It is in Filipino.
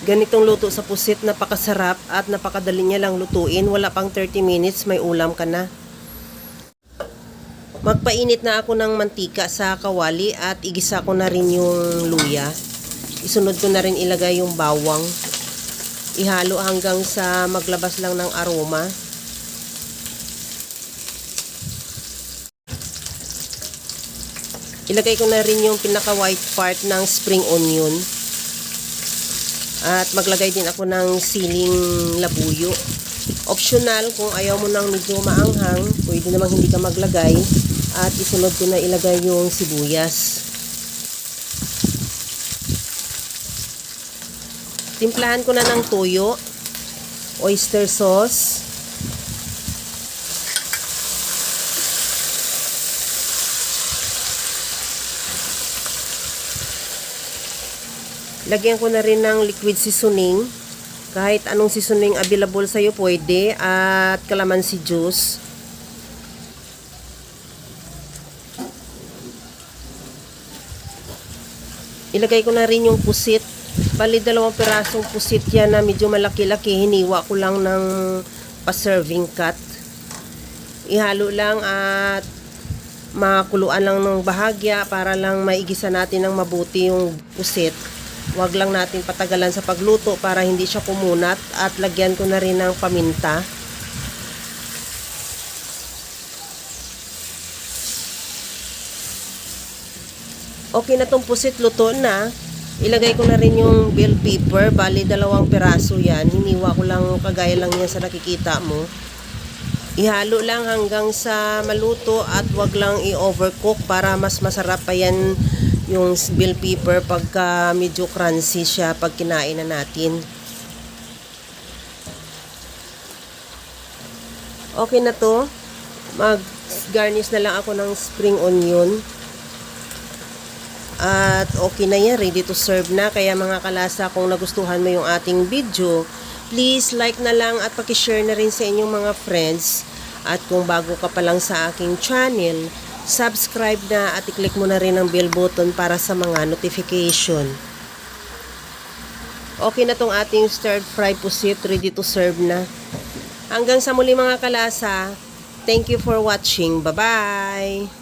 Ganitong luto sa pusit, napakasarap at napakadali niya lang lutuin. Wala pang 30 minutes, may ulam ka na. Magpainit na ako ng mantika sa kawali at igisa ko na rin yung luya. Isunod ko na rin ilagay yung bawang. Ihalo hanggang sa maglabas lang ng aroma. Ilagay ko na rin yung pinaka white part ng spring onion. At maglagay din ako ng siling labuyo. Optional, kung ayaw mo nang medyo maanghang, pwede namang hindi ka maglagay. At isunod ko na ilagay yung sibuyas. Timplahan ko na ng toyo, oyster sauce, lagyan ko na rin ng liquid seasoning. Kahit anong seasoning available sa'yo pwede. At calamansi juice. Ilagay ko na rin yung pusit. Bali 2 pirasong pusit yan na medyo malaki-laki. Hiniwa ko lang ng pa-serving cut. Ihalo lang at makuluan lang ng bahagya para lang maigisa natin ng mabuti yung pusit. Huwag lang natin patagalan sa pagluto para hindi siya kumunat. At lagyan ko na rin ng paminta. Okay na tong pusit, luto na. Ilagay ko na rin yung bell pepper. Bali 2 piraso yan. Hiniwa ko lang kagaya lang yan sa nakikita mo. Ihalo lang hanggang sa maluto at wag lang i-overcook para mas masarap pa yan yung bell pepper pagka medyo crunchy siya pag kinain na natin. Okay na to. Mag-garnish na lang ako ng spring onion. At okay na yan, ready to serve na. Kaya mga kalasa, kung nagustuhan mo yung ating video, please like na lang at pakishare na rin sa inyong mga friends. At kung bago ka pa lang sa aking channel, subscribe na at i-click mo na rin ang bell button para sa mga notification. Okay na tong ating stir fry pusit, ready to serve na. Hanggang sa muli mga kalasa, thank you for watching. Bye-bye!